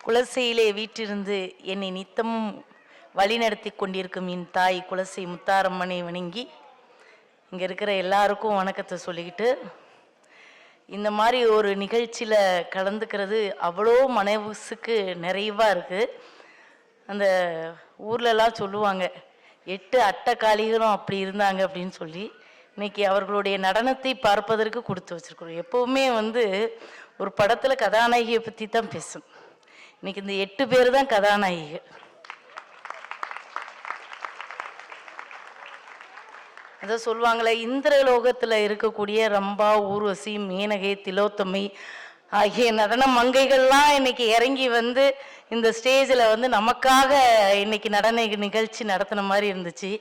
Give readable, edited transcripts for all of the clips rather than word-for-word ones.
குலசையிலே வீற்றிருந்து என்னை நித்தமும் வழிநடத்தி கொண்டிருக்கும் என் தாய் குலசை முத்தாரம்மனை வணங்கி இங்கே இருக்கிற எல்லாருக்கும் வணக்கத்தை சொல்லிக்கிட்டு, இந்த மாதிரி ஒரு நிகழ்ச்சியில் கலந்துக்கிறது அவ்வளோ மனசுக்கு நிறைவாக இருக்குது. அந்த ஊர்லலாம் சொல்லுவாங்க 8 அட்டக்காளிகளும் அப்படி இருந்தாங்க அப்படின்னு சொல்லி. இன்னைக்கு அவர்களுடைய நடனத்தை பார்ப்பதற்கு கொடுத்து வச்சிருக்கிறோம். எப்போவுமே ஒரு படத்தில் கதாநாயகியை பற்றி தான் பேசும். இன்னைக்கு இந்த 8 பேர் தான் கதாநாயகிகள். அதை சொல்லுவாங்களே, இந்திரலோகத்தில் இருக்கக்கூடிய ரம்பா, ஊர்வசி, மேனகை, திலோத்தமை ஆகிய நடன மங்கைகள்லாம் இன்னைக்கு இறங்கி இந்த ஸ்டேஜில் நமக்காக இன்னைக்கு நடன நிகழ்ச்சி நடத்தின மாதிரி இருந்துச்சு.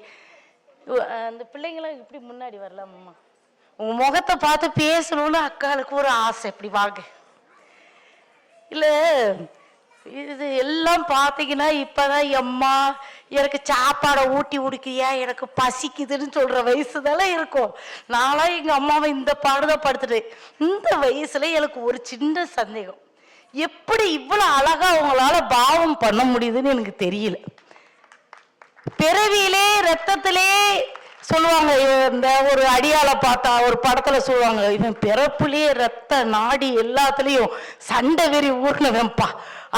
அந்த பிள்ளைங்களாம் இப்படி முன்னாடி வரலாமம்மா, உங்கள் முகத்தை பார்த்து பேசணும்னு அக்காளுக்கு ஒரு ஆசை. இப்படி வாங்க. இல்லை, இது எல்லாம் பார்த்தீங்கன்னா இப்போதான் அம்மா எனக்கு சாப்பாடை ஊட்டி உடுக்கியா, எனக்கு பசிக்குதுன்னு சொல்கிற வயசு தானே இருக்கும். நான்லாம் எங்கள் அம்மாவை இந்த பாடுதான் படுத்துட்டேன். இந்த வயசுல எனக்கு ஒரு சின்ன சந்தேகம், எப்படி இவ்வளோ அழகா அவங்களால பாவம் பண்ண முடியுதுன்னு எனக்கு தெரியல. பிறவியிலே ரத்தத்திலே சொல்லுவாங்க, இந்த ஒரு அடியாளை பார்த்தா ஒரு படத்துல சொல்லுவாங்க, இவன் பிறப்புலேயே ரத்த நாடி எல்லாத்துலேயும் சண்டை வெறி ஊர்னவன்பா,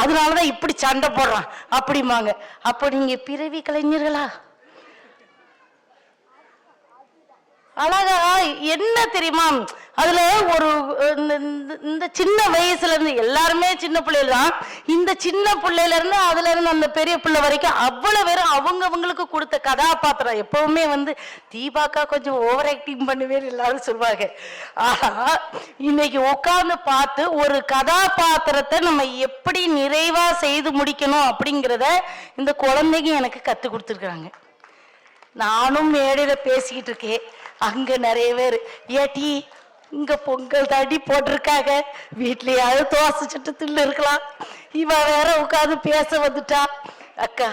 அதனாலதான் இப்படி சண்டை போடுறான் அப்படிமாங்க. அப்போ நீங்க பிறவி கலைஞர்களா? அழகா என்ன தெரியுமா, அதுல ஒரு இந்த சின்ன வயசுல இருந்து எல்லாருமே சின்ன பிள்ளைகள் தான். இந்த சின்ன பிள்ளையில இருந்து அதுல இருந்து அந்த பெரிய பிள்ளை வரைக்கும் அவ்வளவு பேரும் அவங்களுக்கு கொடுத்த கதாபாத்திரம். எப்பவுமே தீபாக்கா கொஞ்சம் ஓவர் ஆக்டிங் பண்ணுவேன்னு எல்லாரும் சொல்லுவாங்க. ஆனா இன்னைக்கு உட்கார்ந்து பார்த்து ஒரு கதாபாத்திரத்தை நம்ம எப்படி நிறைவா செய்து முடிக்கணும் அப்படிங்கிறத இந்த குழந்தைங்க எனக்கு கத்து கொடுத்துருக்காங்க. நானும் மேடையில பேசிக்கிட்டு இருக்கேன், அங்க நிறைய பேர் ஏட்டி இங்க பொங்கல் தாண்டி போட்டிருக்காங்க, வீட்லயாவது தோசை சுட்டு தின்னு இருக்கலாம், இவ வேற உட்காந்து பேச வந்துட்டா. அக்கா,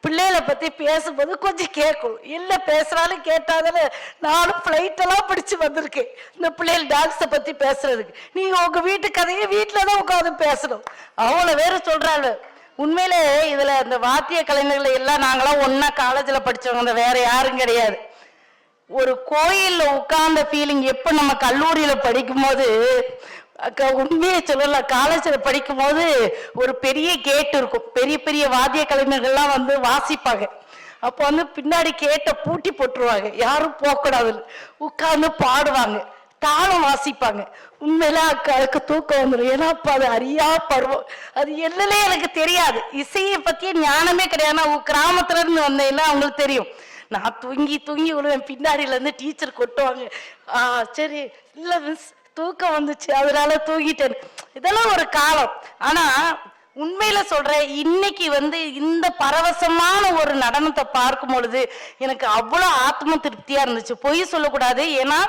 பிள்ளைகளை பத்தி பேசும்போது கொஞ்சம் கேட்கும், இல்ல பேசுறாலும் கேட்டாதானே. நானும் ஃப்ளைட்டெல்லாம் பிடிச்சு வந்திருக்கேன் இந்த பிள்ளைகள் டான்ஸை பத்தி பேசுறதுக்கு. நீங்க உங்க வீட்டு கதையை வீட்டுலதான் உட்காந்து பேசணும். அவ்வளவு வேற சொல்றாங்க. உண்மையிலே இதுல இந்த வாத்திய கலைஞர்களை எல்லாம் நாங்களாம் ஒன்னா காலேஜில் படிச்சவங்க, வேற யாரும் கிடையாது. ஒரு கோயில்ல உட்கார்ந்த ஃபீலிங் எப்ப நம்ம கல்லூரியில படிக்கும் போது, உண்மையை சொல்லல, காலேஜில் படிக்கும் போது ஒரு பெரிய கேட் இருக்கும், பெரிய பெரிய வாத்திய கலைஞர்கள்லாம் வாசிப்பாங்க. அப்போ பின்னாடி கேட்டை பூட்டி போட்டுருவாங்க, யாரும் போகக்கூடாது, உட்கார்ந்து பாடுவாங்க, தாளம் வாசிப்பாங்க. உண்மையில அக்காளுக்கு தூக்கம் வந்துடும். ஏன்னா அப்ப அது அறியா பருவம், அது என்னன்னே எனக்கு தெரியாது, இசையை பத்திய ஞானமே கிடையாது. நான் கிராமத்துல இருந்து வந்தேன்னா அவங்களுக்கு தெரியும். நான் தூங்கி தூங்கி விழுவேன், பின்னாடியில இருந்து டீச்சர் கொட்டுவாங்க. சரி இல்ல மிஸ் தூக்கம் வந்துச்சு அதனால தூங்கிட்டேன். இதெல்லாம் ஒரு காலம். ஆனா உண்மையில சொல்றேன், இன்னைக்கு இந்த பரவசமான ஒரு நடனத்தை பார்க்கும் பொழுது எனக்கு அவ்வளவு ஆத்ம திருப்தியா இருந்துச்சு. பொய் சொல்லக்கூடாது, ஏன்னா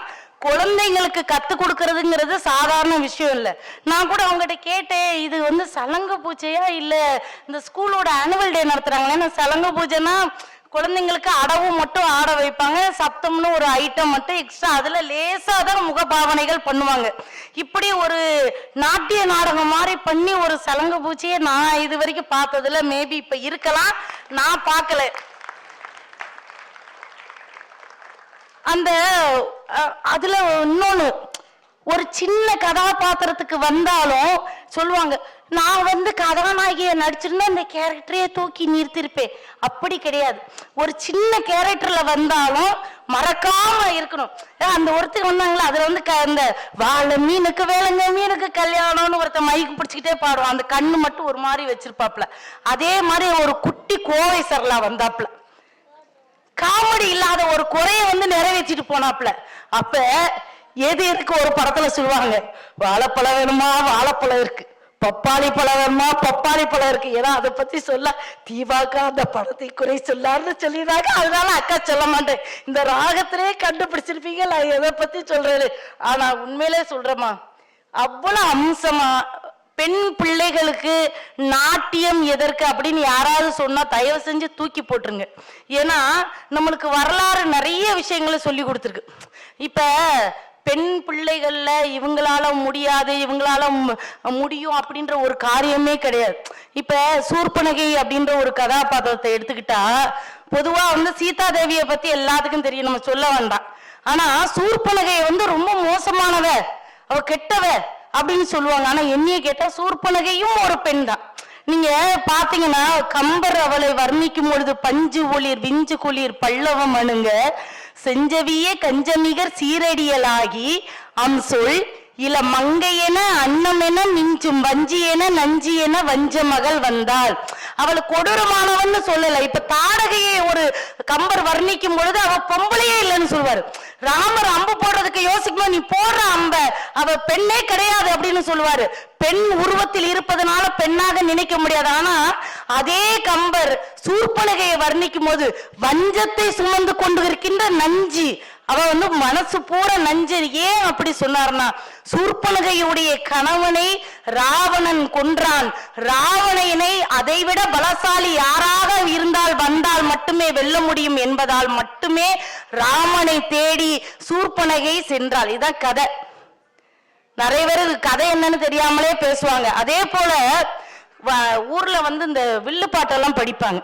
குழந்தைங்களுக்கு கத்து கொடுக்கறதுங்கிறது சாதாரண விஷயம் இல்லை. நான் கூட அவங்ககிட்ட கேட்டேன், இது சலங்க பூஜையா இல்ல இந்த ஸ்கூலோட ஆனுவல் டே நடத்துறாங்களே. சலங்க பூஜைனா குழந்தைங்களுக்கு அடவும் மட்டும் ஆட வைப்பாங்க, சப்தம்னு ஒரு ஐட்டம் மட்டும் எக்ஸ்ட்ரா, அதுல லேசாதான் முகபாவனைகள் பண்ணுவாங்க. இப்படி ஒரு நாட்டிய நாடகம் மாதிரி பண்ணி ஒரு சலங்க பூஜையை நான் இது வரைக்கும் பார்த்ததுல, மேபி இப்ப இருக்கலாம், நான் பார்க்கல. அந்த அதுல இன்னொன்னு, ஒரு சின்ன கதாபாத்திரத்துக்கு வந்தாலும் சொல்லுவாங்க, நான் கதாநாயகியை நடிச்சிருந்தா இந்த கேரக்டரையே தூக்கி நிறுத்திருப்பேன். அப்படி கிடையாது, ஒரு சின்ன கேரக்டர்ல வந்தாலும் மறக்காம இருக்கணும். அந்த ஒருத்தர் வந்தாங்களா, அதுல அந்த வாழை மீனுக்கு வேலைங்க மீனுக்கு கல்யாணம்னு ஒருத்தர் மைக்கு பிடிச்சிக்கிட்டே பாடுவான், அந்த கண்ணு மட்டும் ஒரு மாதிரி வச்சிருப்பாப்ல. அதே மாதிரி ஒரு குட்டி கோவை சரலா வந்தாப்ல, காமெடி இல்லாத ஒரு குறைய நிறைவேற்றிட்டு போனாப்ல. அப்ப எது இருக்கு, ஒரு படத்துல சொல்லுவாங்க, வாழைப்பழம் வேணுமா வாழைப்பழம் இருக்கு, பப்பாளி பழம் வேணுமா பப்பாளி பழம் இருக்கு. ஏன்னா அதை பத்தி சொல்ல தீபாக்கா அந்த படத்தை குறை சொல்லாருன்னு சொல்லிடுறாங்க, அதனால அக்கா சொல்ல மாட்டேன். இந்த ராகத்திலே கண்டுபிடிச்சிருப்பீங்க நான் எதை பத்தி சொல்றேன். ஆனா உண்மையிலே சொல்றேமா, அவ்வளவு அம்சமா பெண் பிள்ளைகளுக்கு நாட்டியம் எதற்கு அப்படின்னு யாராவது சொன்னா தயவு செஞ்சு தூக்கி போட்டுருங்க. ஏன்னா நம்மளுக்கு வரலாறு நிறைய விஷயங்களை சொல்லி கொடுத்துருக்கு. இப்ப பெண் பிள்ளைகள்ல இவங்களால முடியாது இவங்களால முடியும் அப்படின்ற ஒரு காரியமே கிடையாது. இப்ப சூர்பனகை அப்படின்ற ஒரு கதாபாத்திரத்தை எடுத்துக்கிட்டா பொதுவா வந்து சீதா தேவியை பத்தி எல்லாத்துக்கும் தெரியும், நம்ம சொல்ல வேண்டாம். ஆனா சூர்பனகை வந்து ரொம்ப மோசமானவ, அவ கெட்டவ அப்படின்னு சொல்லுவாங்க. ஆனா என்னைய கேட்டா சூர்பனகையும் ஒரு பெண் தான். நீங்க பாத்தீங்கன்னா கம்பர் அவளை வர்ணிக்கும் பொழுது பஞ்சு ஒளிர் விஞ்சு குளிர் பல்லவம் அணுங்க செஞ்சவியே கஞ்சமிகர் சீரடியலாகி அம்சொல் இல மங்கையென அன்னமென மிஞ்சும் வஞ்சியென நஞ்சியென வஞ்ச மகள் வந்தாள். அவள் கொடூரமானவன்னு சொல்லல. இப்ப தாடகையை ஒரு கம்பர் வர்ணிக்கும் பொழுது அவ பொம்பளையே இல்லைன்னு சொல்லுவாரு. ராமர் அம்பு போடுறதுக்கு யோசிக்கும்போது நீ போடுற அம்ப அவ பெண்ணே கிடையாது அப்படின்னு சொல்லுவாரு. பெண் உருவத்தில் இருப்பதனால பெண்ணாக நினைக்க முடியாது. ஆனா அதே கம்பர் சூர்பனகையை வர்ணிக்கும் போது வஞ்சத்தை சுமந்து கொண்டு இருக்கின்ற நஞ்சி, அவ வந்து மனசு பூரா நஞ்சு. ஏன் அப்படி சொன்னார்னா சூர்பனகையுடைய கணவனை ராவணன் கொன்றான். ராவணனை அதைவிட பலசாலி யாராக இருந்தால் வந்தால் மட்டுமே வெல்ல முடியும் என்பதால் மட்டுமே ராமனை தேடி சூர்பனகை சென்றாள். இதான் கதை. நிறைய பேர் கதை என்னன்னு தெரியாமலே பேசுவாங்க. அதே போல ஊர்ல வந்து இந்த வில்லு பாட்டெல்லாம் படிப்பாங்க.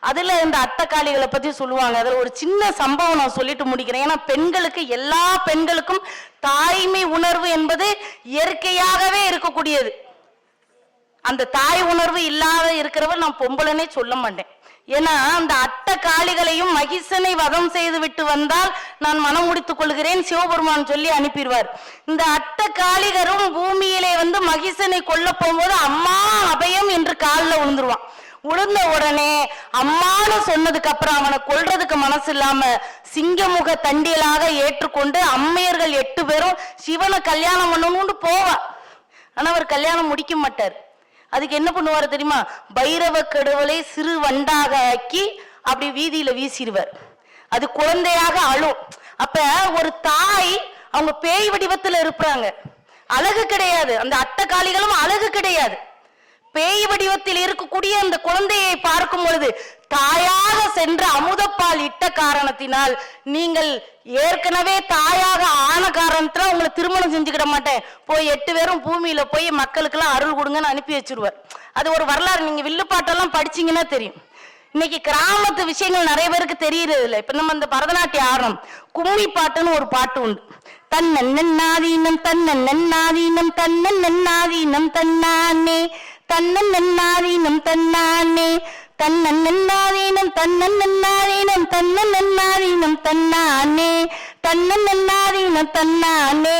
அதுல இந்த அட்டக்காளிகளை பத்தி சொல்லுவாங்க. அதுல ஒரு சின்ன சம்பவம் நான் சொல்லிட்டு முடிக்கிறேன். ஏன்னா பெண்களுக்கு, எல்லா பெண்களுக்கும் தாய்மை உணர்வு என்பது இயற்கையாகவே இருக்கக்கூடியது. அந்த தாய் உணர்வு இல்லாத இருக்கிறவன் நான் பொம்பளைனே சொல்ல மாட்டேன். ஏன்னா அந்த அட்டக்காளிகளையும் மகிஷனை வதம் செய்து விட்டு வந்தால் நான் மனம் முடித்துக் கொள்கிறேன் சிவபெருமான் சொல்லி அனுப்பிடுவார். இந்த அட்டக்காளிகரும் பூமியிலே வந்து மகிஷனை கொல்ல போகும்போது அம்மா அபயம் என்று காலில் விழுந்துருவான். உளுந்த உடனே அம்மானு சொன்னதுக்கு அப்புறம் அவனை கொல்றதுக்கு மனசு இல்லாம சிங்கமுக தண்டியலாக ஏற்றுக்கொண்டு அம்மையர்கள் 8 பேரும் சிவனை கல்யாணம் பண்ணணும்னு போவா. ஆனா அவர் கல்யாணம் முடிக்க மாட்டார். அதுக்கு என்ன பண்ணுவாரு தெரியுமா? பைரவ கடவுளை சிறு வண்டாக ஆக்கி அப்படி வீதியில வீசிடுவார். அது குழந்தையாக அழும். அப்ப ஒரு தாய் அவங்க பேய் வடிவத்துல இருப்பாங்க, அழகு கிடையாது. அந்த அட்டக்காளிகளும் அழகு கிடையாது. பேய் வடிவத்தில் இருக்கக்கூடிய அந்த குழந்தையை பார்க்கும் பொழுது தாயாக சென்ற அமுதப்பால் இட்ட காரணத்தினால் நீங்கள் ஏற்கனவே தாயாக ஆன காரணத்துல உங்களை திருமணம் செஞ்சுக்கிட மாட்டேன், போய் 8 பேரும் பூமியில போய் மக்களுக்கு எல்லாம் அருள் கொடுங்கன்னு அனுப்பி வச்சிருவார். அது ஒரு வரலாறு. நீங்க வில்லுப்பாட்டெல்லாம் படிச்சீங்கன்னா தெரியும். இன்னைக்கு கிராமத்து விஷயங்கள் நிறைய பேருக்கு தெரியறது இல்லை. இப்ப நம்ம இந்த பரதநாட்டியம் ஆடுறோம், கும்மி பாட்டுன்னு ஒரு பாட்டு உண்டு. தன்னன்னாதீனம் தன்னன்னாதீனம் தன்னன்னாதீனம் தன்னானே தன்னன்னாதீனம் தன்னானே தன்னன்னாதீனம் தன்னன்னாதீனம் தன்னன்னாதீனம் தன்னானே தன்னன்னாதீனம் தன்னானே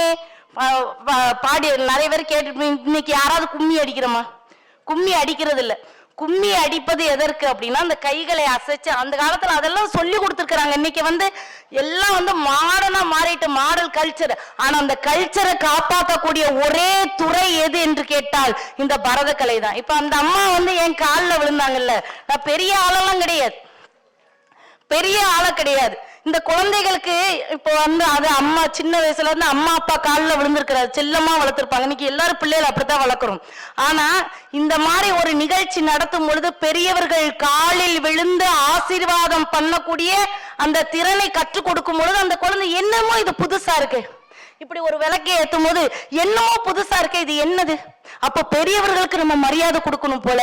பாடி நிறைய பேர் கேட்டு. இன்னைக்கு யாராவது கும்மி அடிக்கிறோமா? கும்மி அடிக்கிறது இல்லை. கும்மி அடிப்பது எதற்கு அப்படின்னா அந்த கைகளை அசைச்சு, அந்த காலத்துல அதெல்லாம் சொல்லி கொடுத்துருக்காங்க. இன்னைக்கு வந்து எல்லாம் வந்து மாடர்னா மாறிட்டு, மாடல் கல்ச்சர். ஆனா அந்த கல்ச்சரை காப்பாற்றக்கூடிய ஒரே துறை எது என்று கேட்டால் இந்த பரத கலை தான். இப்ப அந்த அம்மா வந்து என் காலில் விழுந்தாங்கல்ல, நான் பெரிய ஆளெல்லாம் கிடையாது, பெரிய ஆள கிடையாது. இந்த குழந்தைகளுக்கு இப்போ வந்து அது அம்மா சின்ன வயசுல இருந்து அம்மா அப்பா காலில் விழுந்திருக்கிறாரு, செல்லமா வளர்த்துருப்பாங்க. இன்னைக்கு எல்லாரும் பிள்ளைகள் அப்படித்தான் வளர்க்குறோம். ஆனா இந்த மாதிரி ஒரு நிகழ்ச்சி நடத்தும் பொழுது பெரியவர்கள் காலில் விழுந்து ஆசீர்வாதம் பண்ணக்கூடிய அந்த திறனை கற்றுக் கொடுக்கும் பொழுது அந்த குழந்தை என்னமோ இது புதுசா இருக்கு, இப்படி ஒரு விளக்கை ஏற்றும் போது என்னமோ புதுசா இருக்கு, இது என்னது? அப்ப பெரியவர்களுக்கு நம்ம மரியாதை கொடுக்கணும் போல.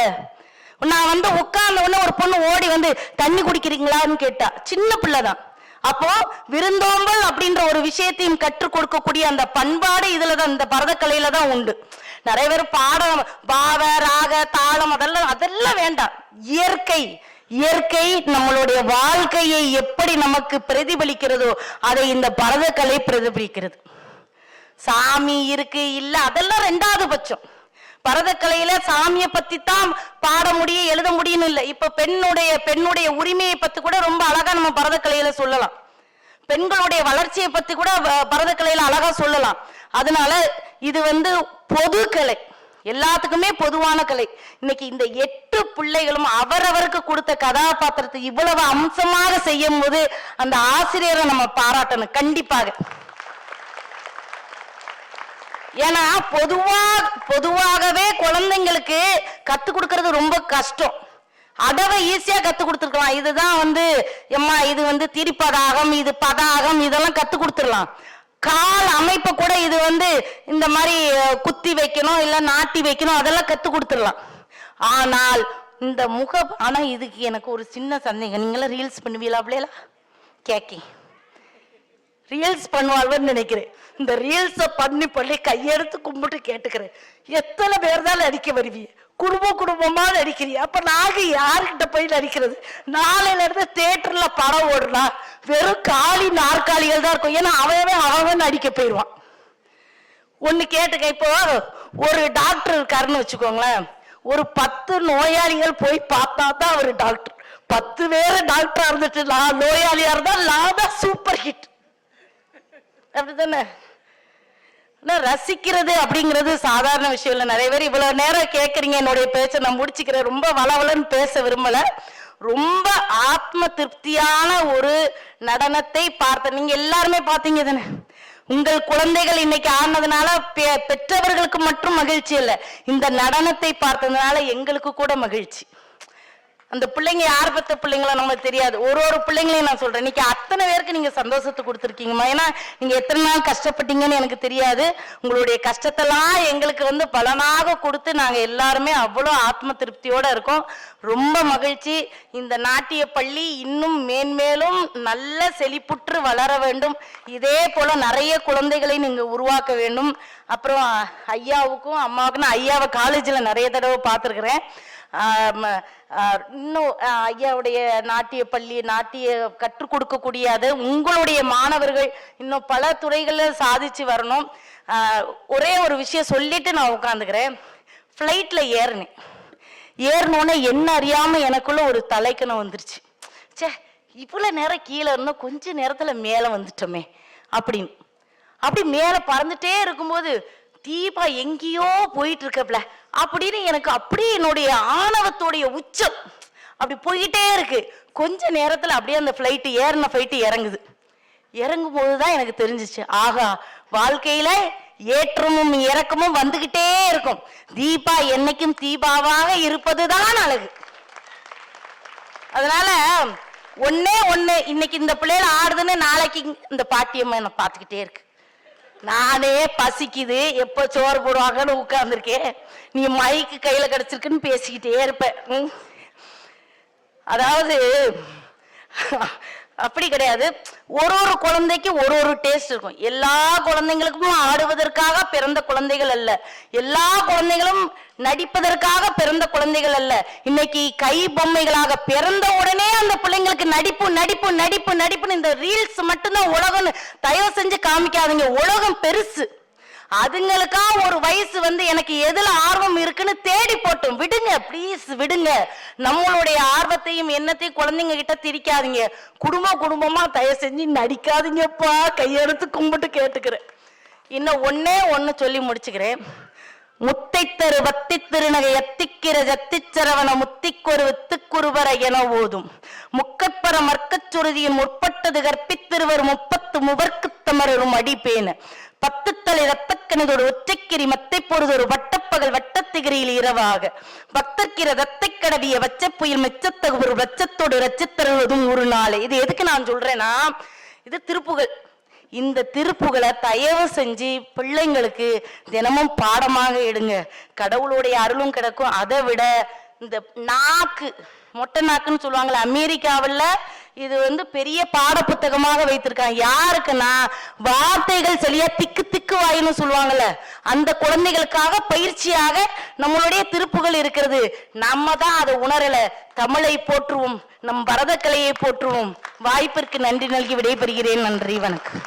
நான் வந்து உட்கார்ந்த உடனே ஒரு பொண்ணு ஓடி வந்து தண்ணி குடிக்கிறீங்களான்னு கேட்டா, சின்ன பிள்ளைதான். அப்போ விருந்தோம்பல் அப்படின்ற ஒரு விஷயத்தையும் கற்றுக் கொடுக்கக்கூடிய அந்த பண்பாடு இதுலதான், இந்த பரதக்கலையில தான் உண்டு. நிறைய பேர் பாடம், பாவ ராக தாளம் அதெல்லாம் வேண்டாம். இயற்கை இயற்கை நம்மளுடைய வாழ்க்கையை எப்படி நமக்கு பிரதிபலிக்கிறதோ அதை இந்த பரதக்கலை பிரதிபலிக்கிறது. சாமி இருக்கு இல்ல அதெல்லாம் 2வது பட்சம். பரதக்கலையில சாமியை பத்தி தான் பாட முடியும், எழுத முடியும் இல்லை. இப்ப பெண்ணுடைய உரிமையை பத்தி கூட ரொம்ப அழகா நம்ம பரதக்கலையில சொல்லலாம். பெண்களுடைய வளர்ச்சியை பத்தி கூட பரதக்கலையில அழகா சொல்லலாம். அதனால இது வந்து பொது கலை, எல்லாத்துக்குமே பொதுவான கலை. இன்னைக்கு இந்த 8 பிள்ளைகளும் அவரவருக்கு கொடுத்த கதாபாத்திரத்தை இவ்வளவு அம்சமாக செய்யும் போது அந்த ஆசிரியரை நம்ம பாராட்டணும் கண்டிப்பாக. ஏன்னா பொதுவாகவே குழந்தைங்களுக்கு கத்து கொடுக்கறது ரொம்ப கஷ்டம். அடவை ஈஸியா கத்து கொடுத்துருக்கலாம். இதுதான் வந்து எம்மா இது வந்து திரிப்பதாகம், இது பதாகம், இதெல்லாம் கத்து கொடுத்துடலாம். கால் அமைப்பை கூட இது வந்து இந்த மாதிரி குத்தி வைக்கணும் இல்ல நாட்டி வைக்கணும் அதெல்லாம் கத்து கொடுத்துடலாம். ஆனால் இந்த ஆனா இதுக்கு எனக்கு ஒரு சின்ன சந்தேகம். நீங்களாம் ரீல்ஸ் பண்ணுவீங்களா? அப்படியே கேக்கி ரீல்ஸ் பண்ணுவாள்வன்னு நினைக்கிறேன். இந்த ரீல்ஸை பண்ணி பண்ணி கையெடுத்து கும்பிட்டு கேட்டுக்கிறேன், எத்தனை பேர் தான் நடிக்க வருவீங்க? குடும்பமா நடிக்கிறீங்க. அப்ப நாங்க யாருக்கிட்ட போய் நடிக்கிறது? நாளையில இருந்து தியேட்டர்ல படம் ஓடுனா வெறும் காலி நாற்காலிகள் தான் இருக்கும். ஏன்னா அவன் நடிக்க போயிடுவான். ஒண்ணு கேட்டுக்க, இப்போ ஒரு டாக்டர் இருக்காருன்னு வச்சுக்கோங்களேன், ஒரு 10 நோயாளிகள் போய் பார்த்தா தான் அவர் டாக்டர். 10 பேர் டாக்டரா இருந்துட்டு நோயாளியா இருந்தா லாப சூப்பர் ஹிட். அப்படித்தானே? ரசிக்கிறது அப்படிங்கிறது சாதாரண விஷயம் இல்லை. நிறைய பேர் இவ்வளவு நேரம் கேட்கறீங்க என்னுடைய பேச்சை, நான் முடிச்சுக்கிறேன். ரொம்ப வளவலன்னு பேச விரும்பல. ரொம்ப ஆத்ம திருப்தியான ஒரு நடனத்தை பார்த்த நீங்க எல்லாருமே பார்த்தீங்க தானே? உங்கள் குழந்தைகள் இன்னைக்கு ஆனதுனால பெற்றவர்களுக்கு மட்டும் மகிழ்ச்சி இல்லை, இந்த நடனத்தை பார்த்ததுனால எங்களுக்கு கூட மகிழ்ச்சி. அந்த பிள்ளைங்க யார் பெற்ற பிள்ளைங்களோ நமக்கு தெரியாது. ஒரு பிள்ளைங்களையும் நான் சொல்றேன், இன்னைக்கு அத்தனை பேருக்கு நீங்க சந்தோஷத்தை கொடுத்துருக்கீங்கம்மா. ஏன்னா நீங்க எத்தனை நாள் கஷ்டப்பட்டீங்கன்னு எனக்கு தெரியாது. உங்களுடைய கஷ்டத்தெல்லாம் எங்களுக்கு வந்து பலனாக கொடுத்து நாங்க எல்லாருமே அவ்வளோ ஆத்ம திருப்தியோட இருக்கோம். ரொம்ப மகிழ்ச்சி. இந்த நாட்டிய பள்ளி இன்னும் மேன்மேலும் நல்ல செழிப்புற்று வளர வேண்டும். இதே போல நிறைய குழந்தைகளை நீங்க உருவாக்க வேண்டும். அப்புறம் ஐயாவுக்கும் அம்மாவுக்கும், நான் ஐயாவை காலேஜில் நிறைய தடவை பார்த்துருக்குறேன். இன்னும் ஐயாவுடைய நாட்டிய பள்ளி நாட்டிய கற்றுக் கொடுக்கக்கூடிய அது உங்களுடைய மாணவர்கள் இன்னும் பல துறைகளில் சாதிச்சு வரணும். ஒரே ஒரு விஷயம் சொல்லிட்டு நான் உட்காந்துக்கிறேன். ஃப்ளைட்ல ஏறினோன்னே என்ன அறியாம எனக்குள்ள ஒரு தலைக்கணம் வந்துருச்சு. சே, இவ்வளவு நேரம் கீழே இருந்தோம், கொஞ்ச நேரத்துல மேல வந்துட்டோமே அப்படின்னு. அப்படி மேல பறந்துட்டே இருக்கும்போது தீபா எங்கேயோ போயிட்டு இருக்கப்ல அப்படின்னு எனக்கு அப்படியே என்னுடைய ஆணவத்தோடைய உச்சம் அப்படி போய்கிட்டே இருக்கு. கொஞ்ச நேரத்துல அப்படியே அந்த ஏறின ஃபிளைட் இறங்கும் போதுதான் எனக்கு தெரிஞ்சிச்சு, ஆகா வாழ்க்கையில ஏற்றமும் இறக்கமும் வந்துகிட்டே இருக்கும். தீபா என்னைக்கும் தீபாவாக இருப்பதுதான் அழகு. அதனால ஒண்ணு இன்னைக்கு இந்த பிள்ளைல ஆடுதுன்னு நாளைக்கு இந்த பாட்டியம்மா என்ன பார்த்துக்கிட்டே இருக்கு. நானே பசிக்குது, எப்ப சோறு போடுவாங்கன்னு உட்கார்ந்துருக்கேன், நீ மைக்கு கையில கிடைச்சிருக்குன்னு பேசிக்கிட்டே இருப்பேன். அதாவது அப்படி கிடையாது. ஒரு குழந்தைக்கு ஒரு டேஸ்ட் இருக்கும். எல்லா குழந்தைங்களுக்கும் ஆடுவதற்காக பிறந்த குழந்தைகள் அல்ல, எல்லா குழந்தைகளும் நடிப்பதற்காக பிறந்த குழந்தைகள் அல்ல. இன்னைக்கு கை பொம்மைகளாக பிறந்த உடனே அந்த பிள்ளைங்களுக்கு நடிப்பு நடிப்பு நடிப்பு நடிப்புன்னு இந்த ரீல்ஸ் மட்டும்தான் உலகம்னு தயவு செஞ்சு காமிக்காதீங்க. உலகம் பெருசு. அதுங்களுக்கா ஒரு வயசு வந்து எனக்கு எதுல ஆர்வம் இருக்குன்னு தேடி போட்டும் விடுங்க, ப்ளீஸ் விடுங்க. நம்மளுடைய ஆர்வத்தையும் எண்ணத்தையும் குழந்தைங்க கிட்ட திரிக்காதீங்க. குடும்பமா தயவு செஞ்சு நடிக்காதீங்கப்பா, கையெடுத்து கும்பிட்டு கேட்டுக்கிறேன். இன்னும் ஒண்ணு சொல்லி முடிச்சுக்கிறேன். முத்தை தரு வத்தி திருநகை எத்திக்கிற ஜத்திச்சரவண முத்திக்கொரு வித்துக்குருவர என ஓதும் முக்கப்பர மர்க்கச்சுருதியின் முற்பட்டது கற்பித்திருவர் 30 முவர்க்கு தமரும் அடிப்பேன் 10 தலை ரத்தக்கணிதோடு ஒற்றைக்கிரி மத்தை பொறுதொரு வட்டப்பகல் வட்டத்திகிரியில் இரவாக பக்தர்கிற ரத்தை கடவிய வச்ச புயல் மெச்சத்தகு ஒரு வச்சத்தோடு ரச்சித்தருவதும் ஒரு நாளே. இது எதுக்கு நான் சொல்றேன்னா, இது திருப்புகழ். இந்த திருப்புகளை தயவு செஞ்சு பிள்ளைங்களுக்கு தினமும் பாடமாக எடுங்க. கடவுளுடைய அருளும் கிடைக்கும். அதை விட இந்த நாக்கு, மொட்டை நாக்குன்னு சொல்லுவாங்கல்ல, அமெரிக்காவில் இது வந்து பெரிய பாட புத்தகமாக வைத்திருக்காங்க. யாருக்குன்னா வார்த்தைகள் சரியா திக்கு வாயின்னு சொல்லுவாங்கல்ல, அந்த குழந்தைகளுக்காக பயிற்சியாக நம்மளுடைய திருப்புகள் இருக்கிறது. நம்ம தான் அதை உணரல. தமிழை போற்றுவோம், நம் பரத கலையை போற்றுவோம். வாய்ப்பிற்கு நன்றி நல்கி விடைபெறுகிறேன். நன்றி, வணக்கம்.